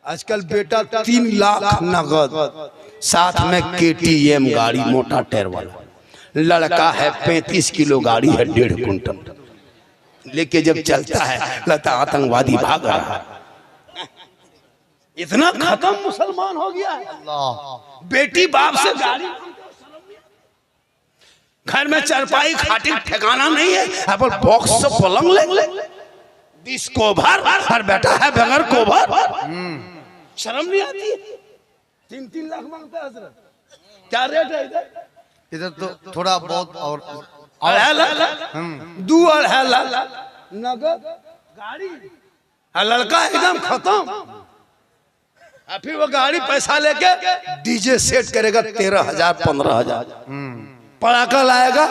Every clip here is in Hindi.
आजकल बेटा 3 लाख नगद, साथ में KTM गाड़ी मोटा टायर वाला। लड़का है 35 किलो गाड़ी है 1.5 कुंटल लेके जब चलता है लगता आतंकवादी भाग रहा है। इतना खत्म मुसलमान हो गया है। बेटी बाप से गाड़ी, घर में चारपाई खाटी ठिकाना नहीं है, अपन बॉक्स से पलंग ले 20 कोभर, हर बेटा है बगैर कोभर। शर्म नहीं आती? 3-3 लाख मांगता है हजरत। क्या रेट है इधर? इधर तो थोड़ा बहुत और 2.5 लाख नगद गाड़ी। लड़का एकदम खत्म। फिर वो गाड़ी पैसा लेके डीजे सेट करेगा 13,000 15,000, पटाखा लाएगा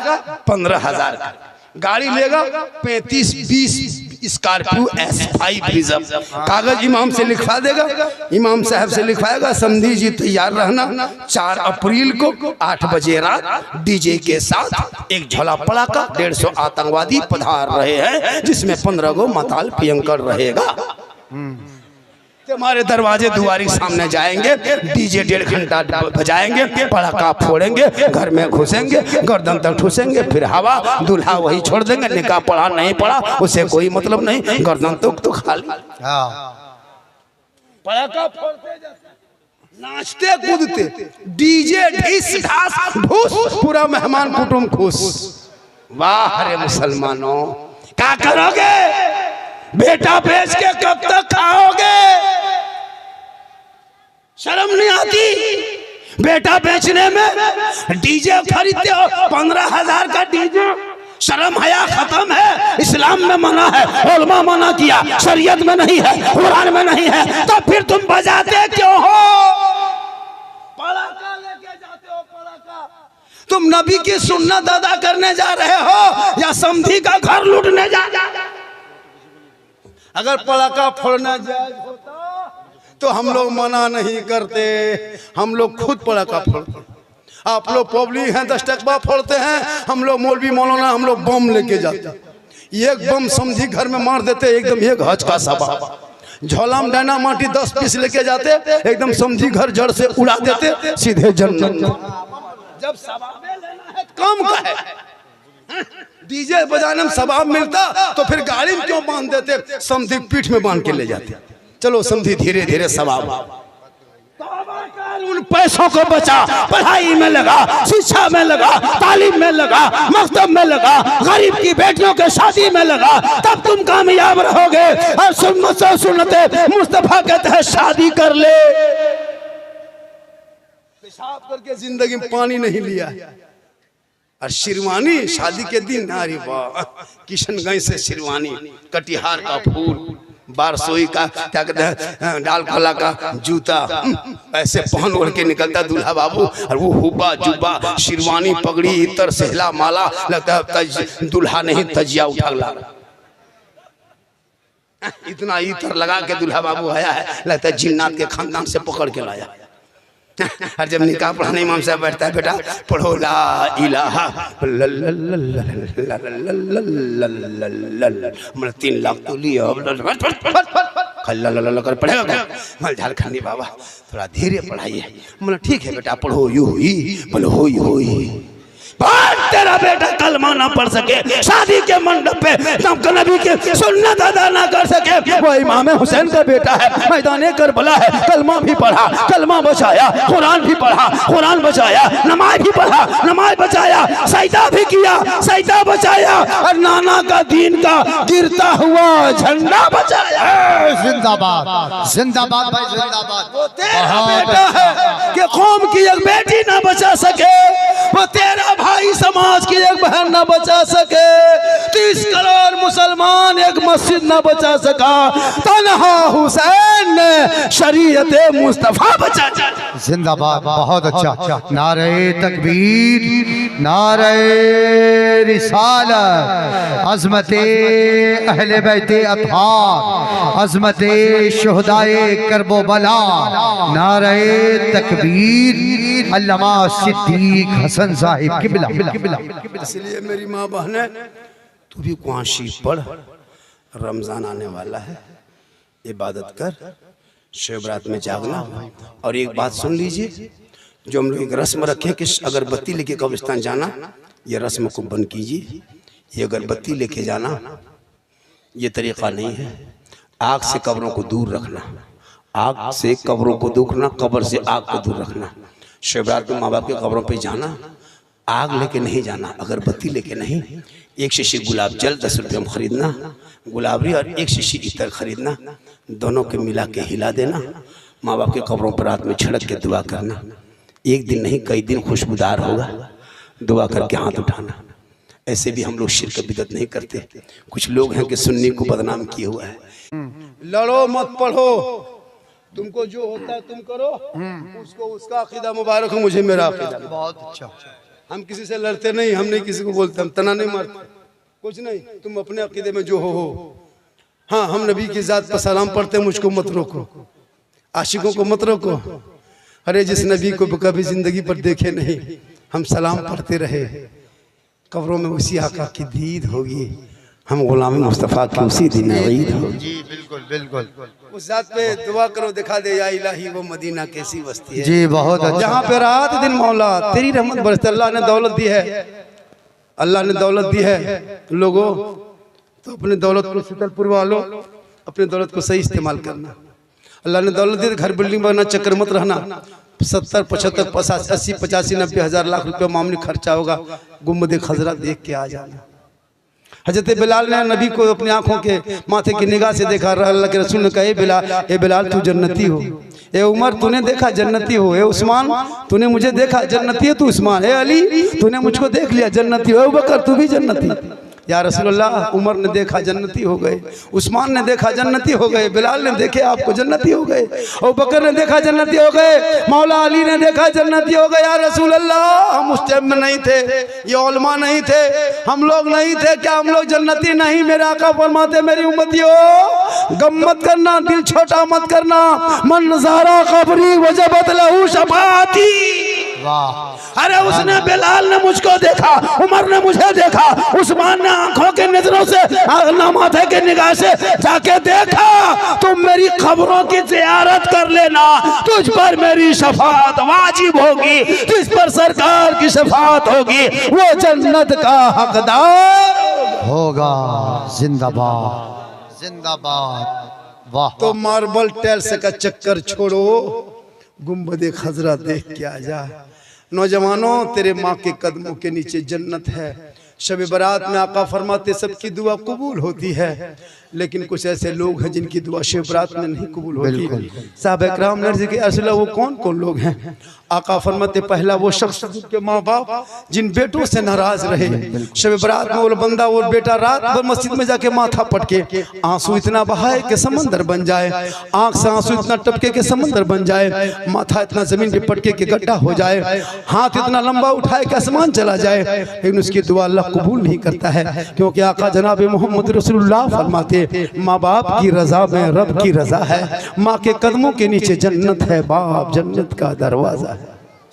15,000 का, गाड़ी लेगा 35-20 स्कॉर्पियो S5 रिजर्व। कागज इमाम से लिखवा देगा, इमाम साहब से लिखवाएगा समधी जी तैयार रहना, 4 अप्रैल को 8 बजे रात डीजे के साथ एक झोला पड़ाका 150 आतंकवादी पधार रहे हैं, जिसमें 15 गो माताल पियंकर रहेगा। हमारे दरवाजे दुआरी सामने जाएंगे, डीजे 1.5 घंटा बजाएंगे, पटाखा फोड़ेंगे, घर में घुसेंगे, गर्दन तक ठूसेंगे, फिर हवा, दूल्हा वही छोड़ देंगे। निकाह पढ़ा नहीं पढ़ा उसे कोई मतलब नहीं, गर्दन तो खाली। पटाखा फोड़ते जाते, नाचते कूदते, डीजे ढीस ढास ढूस, पूरा मेहमान कुटुंब खुश। वाह रे मुसलमानों, क्या करोगे? बेटा बेच के कब तक खाओगे? शर्म नहीं आती? बेटा बेचने में डीजे खरीदते हो 15,000 का डीजे। शर्म हया खत्म है। इस्लाम में मना है, उलमा मना किया, शरीयत में नहीं है, कुरान में नहीं है, तो फिर तुम बजाते क्यों हो? पटाखा लेके जाते हो, पटाखा। तुम नबी की सुन्नत अदा करने जा रहे हो या समधी का घर लूटने जा रहे हो? अगर पटाखा फोड़ना जायज होता तो हम लोग मना नहीं करते, हम लोग खुद पटाखा फोड़ते। आप लोग पब्लिक हैं 10 टकवा फोड़ते हैं, हम लोग मौलवी मौलाना हम लोग बम लेके जाते। एक बम समझी घर में मार देते, एकदम 1 हज का सबा। झोला में डायना माटी 10 पीस लेके जाते, एकदम समझी घर जड़ से उड़ा देते, सीधे जन्नत। जब सवाब लेना है कम का है, डीजे बजाने में सवाब मिलता तो फिर गाड़ी में क्यों बांध देते? समधी पीठ में बांध के ले जाते। चलो समधी धीरे धीरे सवाब। उन पैसों को बचा, पढ़ाई में लगा, शिक्षा में लगा, तालीम में लगा, मकतब में लगा, गरीब की बेटियों के शादी में लगा, तब तुम कामयाब रहोगे। और सुन्नते मुस्तफा कहते हैं शादी कर ले। पेशाब करके जिंदगी में पानी नहीं लिया। और शिरवानी शादी के दिन, अरे वाह, किशनगंज से शिरवानी, कटिहार का फूल, बारसोई का क्या कहते हैं, डाल खोला का जूता, ऐसे पहन ओढ़ के निकलता दूल्हा बाबू। और वो हुब्बा जुब्बा, शिरवानी, पगड़ी, इतर, सहला, माला, लगता है दूल्हा नहीं तजिया उठा ला। इतना इतर लगा के दूल्हा बाबू आया है, लगता है जिन्नात के खानदान से पकड़ के लाया। और जब निकाह पढ़ाने इमाम साहब बैठता है, बेटा पढ़ो ला इलाहा, 3 लाख तो लिया कर पढ़ेगा। झारखंडी बाबा थोड़ा धीरे पढ़ाइए। मतलब ठीक है बेटा पढ़ो, यू ही बोलो हो ही। तेरा बेटा कलमा ना पढ़ सके, शादी के मंडप पे नबी नबी के सुन्नत अदा ना कर सके, वो इमाम हुसैन का बेटा है, मैदाने करबला है, कलमा भी पढ़ा, कलमा बचाया, कुरान भी पढ़ा, कुरान बचाया, नमाज भी पढ़ा, नमाज बचाया, सजदा भी किया, सजदा बचाया, और नाना का दीन का गिरता हुआ झंडा बचाया। जिंदाबाद जिंदाबाद भाई जिंदाबाद। वो तेरा बेटा है कि कौम की एक बेटी ना बचा सके, वो तेरा भाई समाज की एक बहन ना बचा सके, 30 करोड़ मुसलमान एक मस्जिद ना बचा सका, तन्हा हुसैन ने शरीयत मुस्तफा बचा। जिंदाबाद, बहुत अच्छा। नारे तकबीर, नारे रिसालत, अज़मते अहले बैते अत्हार, अज़मते शुहदाए करबला, नारे तकबीर, अल्लामा सिद्दीक हसन साहिब किबला। इसलिए मेरी माँ बहन, तू भी कुआशी पढ़, रमजान आने वाला है, इबादत कर, शब बारात में जागना। और एक बात सुन लीजिए, जो हम लोग एक रस्म रखे कि अगरबत्ती लेके कब्रिस्तान जाना, ये रस्म को बंद कीजिए। ये अगरबत्ती लेके जाना ये तरीक़ा नहीं है। आग से कब्रों को दूर रखना, आग से कब्रों को दूरना, कब्र से आग को दूर रखना। शब बारात में माँ बाप के कब्रों पे जाना, आग लेके नहीं जाना, अगरबत्ती लेके नहीं। एक शीशी गुलाब जल 10 रुपये में ख़रीदना, गुलाबरी, और एक शीशी इतर ख़रीदना, दोनों के मिला के हिला देना। माँ बाप के कब्रों पर रात में छिड़क के दुआ करना। एक दिन नहीं कई दिन खुशबूदार होगा, दुआ करके हाथ उठाना। ऐसे भी हम लोग शिरक बिदअत नहीं करते। कुछ लोग हैं कि सुन्नी को बदनाम किए हुआ है। लड़ो मत पढ़ो, तुमको जो होता है तुम करो, उसको उसका अकीदा मुबारक हो, मुझे मेरा अकीदा। बहुत अच्छा। हम किसी से लड़ते नहीं, हम नहीं किसी को बोलते, हम तना नहीं मारते, कुछ नहीं। तुम अपने अकीदे में जो हो। हाँ, हम नबी की जात पर सलाम पढ़ते, मुझको मत रोको, आशिकों को मत रोको। अरे जिस नबी को कभी जिंदगी पर देखे नहीं, हम सलाम पढ़ते रहे, कब्रों में उसी आका की दीद होगी, हम गुलाम मुस्तफ़ा की उसी दिन ईद होगी। जी बिल्कुल बिल्कुल। उस जात पे दुआ करो, दिखा दे या इलाही वो मदीना कैसी बस्ती है। जी बहुत अच्छा। जहाँ पे रात दिन मौला तेरी रहमत बरसती। अल्लाह ने दौलत दी है, अल्लाह ने दौलत दी है लोगों, तो अपनी दौलत को शीतल पुरवा लो, अपनी दौलत को सही इस्तेमाल करना। अल्लाह ने दौलत दी, घर बिल्डिंग बनना चक्कर मत रहना। 70, 75, 80, 85, 90 हज़ार लाख रुपया मामूली खर्चा होगा, गुम्बद खजरा देख के आ जाना। हजरत बिलाल ने नबी को अपनी आंखों के माथे की निगाह से देखा। अल्लाह के रसूल ने कहा, ए बिलाल तू जन्नती हो। ए उमर तूने देखा जन्नती हो। ए उस्मान तूने मुझे देखा जन्नती है तू उस्मान। ए अली तूने मुझको देख लिया जन्नती हो। ए बकर तू भी जन्नती। या रसूलुल्लाह, उमर ने देखा जन्नती हो गए, उस्मान ने देखा जन्नती हो गए, बिलाल ने देखे आपको जन्नती हो गए, और बकर ने देखा जन्नती हो गए, मौला अली ने देखा जन्नती हो गए। या रसूलुल्लाह, हम उस टाइम में नहीं थे, ये उलमा नहीं थे, हम लोग नहीं थे, क्या हम लोग जन्नती नहीं? मेरे आका फरमाते, मेरी उम्मतियों गम मत करना, दिल छोटा मत करना। मन नज़ारा कब्री वजबत लहू शफाअती। अरे उसने, बिलाल ने मुझको देखा, उमर ने मुझे देखा, उस्मान ने आंखों के नजरों से, माथे के निगाह से जाके देखा। तुम मेरी खबरों की ज़ियारत कर लेना, तुझ पर मेरी शफाअत वाजिब होगी, जिस पर सरकार की शफाअत होगी वो जन्नत का हकदार होगा। जिंदाबाद जिंदाबाद। वाह। तो मार्बल टाइल्स का चक्कर छोड़ो, गुम्बद खजरा देख के आ जा। नौजवानों, तेरे माँ के कदमों के नीचे जन्नत है। शब बारात में आका फरमाते सबकी दुआ कबूल होती है, लेकिन कुछ ऐसे लोग हैं जिनकी दुआ शब बारात में नहीं कबूल होती। साहब इकराम ने अर्ज़ किया, असल वो कौन कौन लोग हैं? आका फरमाते, पहला वो शख्स जिनके माँ बाप जिन बेटों से नाराज रहे। शब बारात में वो बंदा, वो बेटा रात भर मस्जिद में जाके माथा पटके, आंसू इतना बहाए कि समंदर बन जाए, आंख से आंसू इतना टपके कि समंदर बन जाए, माथा इतना जमीन पे पटके कि गड्ढा हो जाए, हाथ इतना लंबा उठाए कि आसमान चला जाए, लेकिन उसकी दुआ अल्लाह कबूल नहीं करता है। क्योंकि आका जनाब मोहम्मद रसूलुल्लाह फरमाते, माँ बाप की रजा में रब की रजा है, माँ के कदमों के नीचे जन्नत है, बाप जन्नत का दरवाजा है।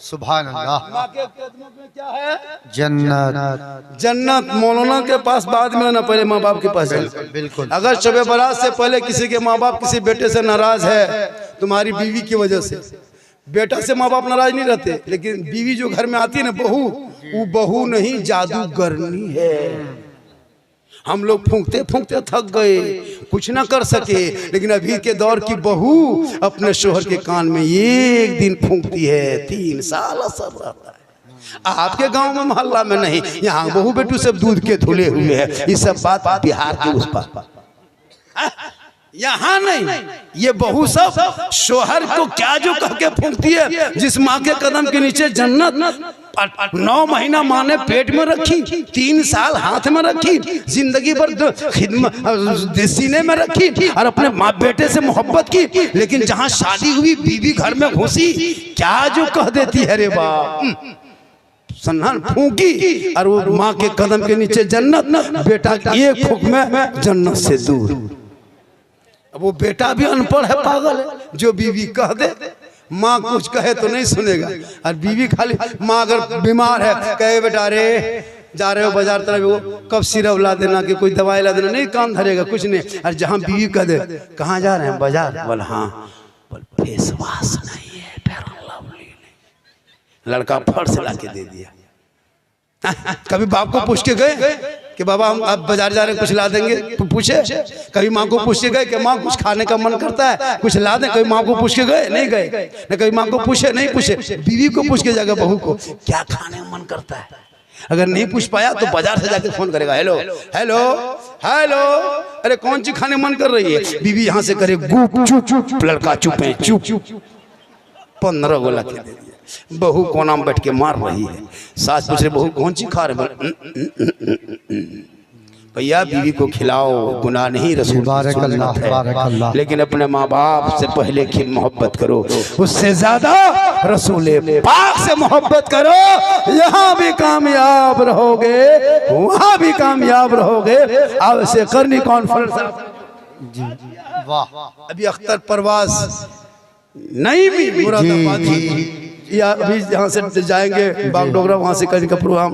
सुभान अल्लाह। माँ के कदमों में क्या है? जन्नत। जन्नत। मौलाना के पास बाद में ना, पहले माँ बाप के पास। बिल्कुल। अगर शब बारात से पहले किसी के माँ बाप किसी बेटे से नाराज है, तुम्हारी बीवी की वजह से, बेटा से माँ बाप नाराज नहीं रहते, लेकिन बीवी जो घर में आती है ना, बहू, वो बहू नहीं जादूगरनी है। हम लोग फूंकते फूंकते थक गए, कुछ ना कर सके, लेकिन अभी के दौर की बहू अपने शोहर के कान में एक दिन फूंकती है, 3 साल असर रहता है। आपके गांव में मोहल्ला में नहीं, यहाँ बहू बेटू सब दूध के धुले हुए हैं। ये सब बात बिहार के उस पार, यहाँ नहीं। ये बहू सब शोहर को क्या जो कह के फूंकती है। जिस माँ के कदम के नीचे जन्नत, 9 महीना माँ ने पेट में रखी, 3 साल हाथ में रखी, जिंदगी भर खिदमत सीने में रखी, और अपने माँ बेटे से मोहब्बत की, लेकिन जहाँ शादी हुई बीवी घर में घुसी, क्या जो कह देती है रे बाप, सन्नान फूंकी, और वो माँ के कदम के नीचे जन्नत, बेटा एक फूंक में जन्नत से दूर। अब वो बेटा भी अनपढ़ है, पागल है, जो बीवी कह दे, माँ कुछ कहे तो नहीं सुनेगा, और बीवी खाली, माँ अगर बीमार है कहे, बेटा रे जा रहे हो बाजार तरफ, वो कब सिरप ला देना कि कोई दवाई ला देना, नहीं काम धरेगा कुछ नहीं। और जहाँ बीवी कह दे, कहाँ जा रहे हैं? बाजार। बोला हाँ, फेस वॉश नहीं है, फेयर लवली नहीं। लड़का फट से ला के दे दिया। कभी बाप को पूछ के गए कि बाबा हम अब बाजार जा रहे हैं कुछ ला देंगे, पूछे? कभी माँ को पूछ के गए कि माँ कुछ खाने का मन करता है कुछ ला दें? कभी माँ को पूछ के गए? नहीं गए। न कभी माँ को पूछे, नहीं पूछे। बीवी को पूछ के जाकर बहू को क्या खाने का मन करता है। अगर नहीं पूछ पाया तो बाजार से जाके फोन करेगा, हेलो हेलो हेलो, अरे कौन सी खाने मन कर रही है? बीवी यहाँ से करे गुप चुप, लड़का चुप है चुप। 15 गोला के दे दिया। बहू कोना में बैठ के मार रही है। सास पूछ रहे बहू कौन सी खा रहे? भैया बीवी को खिलाओ, गुनाह नहीं, रसूल की सुन्नत है। लेकिन अपने माँ बाप से पहले की मोहब्बत करो, उससे ज्यादा रसूल पाक से मोहब्बत करो। यहाँ भी कामयाब रहोगे, वहाँ भी कामयाब रहोगे। अब से करनी कॉन्फ्रेंस जी वाह। अभी अख्तर परवाज नहीं भी मुरादाबाद या अभी यहाँ से जाएंगे बागडोगरा, वहाँ से कहीं का प्रोग्राम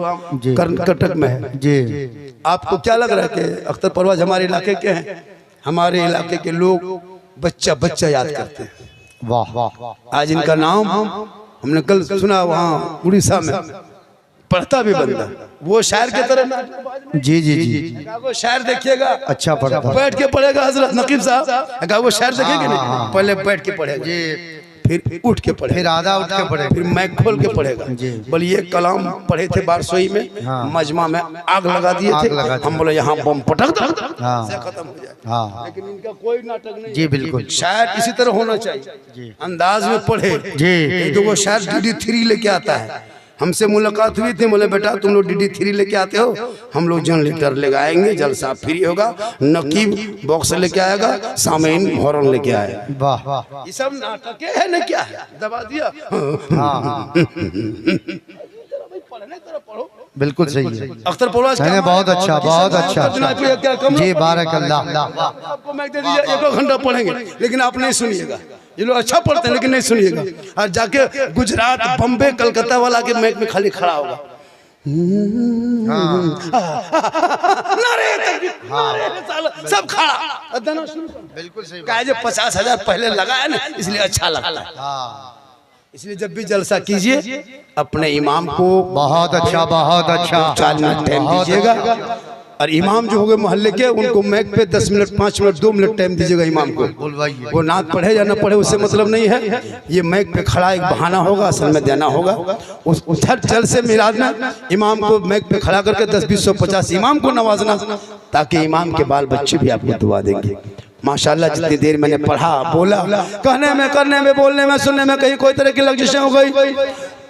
कर्नाटक में है जी। आपको क्या लग रहा है कि अख्तर परवाज हमारे इलाके के हैं? हमारे इलाके के लोग बच्चा बच्चा याद करते हैं। वाह वाह। आज इनका नाम हमने कल सुना वहाँ उड़ीसा में, पढ़ता भी बंदा, वो शायर की तरह। जी जी जी, वो शायर देखिएगा, अच्छा पढ़ता, बैठ के पढ़ेगा हजरत नकीब साहब। वो शायर देखेंगे नहीं, पहले बैठ के पढ़ेगा जी, फिर उठ के पढ़े, फिर आधा उठ के पढ़े, फिर मैक खोल के पढ़ेगा। बोले ये कलाम पढ़े थे बारसोई में, मजमा में आग लगा दिए थे, हम बोले यहाँ बम पटक दो खत्म हो जाए। लेकिन इनका कोई नाटक नहीं जी, बिल्कुल। शायद इसी तरह होना चाहिए, अंदाज में पढ़े जी। तो वो शायद DD3 लेके आता है। हमसे मुलाकात हुई थी, बोले बेटा तुम लोग DD3 लेके आते हो, हम लोग जनरेटर लेके आएंगे, जलसा फ्री होगा, नकीब बॉक्स लेके आएगा, सामीन हॉर्न लेके आएगा। वाह, ये सब नाटक है न क्या है? दबा दिया। बिल्कुल सही है। अख्तर परवाज बहुत अच्छा, बहुत अच्छा जी, बारकल्लाह। आपको मैं दे दीजिए, 1 घंटा पढ़ेंगे, लेकिन आप नहीं सुनिएगा। ये लोग अच्छा पढ़ते हैं लेकिन नहीं सुनिएगा। और जाके गुजरात, बम्बे, कलकत्ता वाला के मैक में खाली खड़ा होगा, सब खड़ा, बिल्कुल सही। 50,000 पहले लगाया ना, इसलिए अच्छा लगता है। इसलिए जब भी जलसा कीजिए अपने इमाम को बहुत अच्छा 4 मिनट टाइम दीजिएगा। और इमाम जो हो गए मोहल्ले के, उनको मैक पे 10 मिनट, 5 मिनट, 2 मिनट टाइम दीजिएगा इमाम को। वो नात पढ़े या ना पढ़े उससे मतलब नहीं है, ये मैक पे खड़ा एक बहाना होगा, असल में देना होगा। उस जल से मिलाद में इमाम को मैक पे खड़ा करके 10, 20, 100, 50 इमाम को नवाजना, ताकि इमाम के बाल बच्चे भी आपको दुआ देंगे। माशाल्लाह जितनी देर मैंने पढ़ा, बोला, कहने में, करने में, बोलने में, सुनने में कहीं कोई तरह की लग्जिशें हो गई,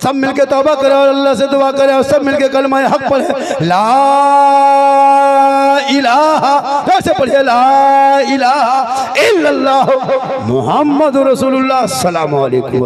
सब मिलके तौबा करे और अल्लाह से दुआ करे और सब मिलके कलमा हक पढ़े, ला इलाहा, कैसे पढ़े, ला इलाहा इल्लल्लाह मुहम्मद रसूलुल्लाह, अस्सलामु अलैकुम।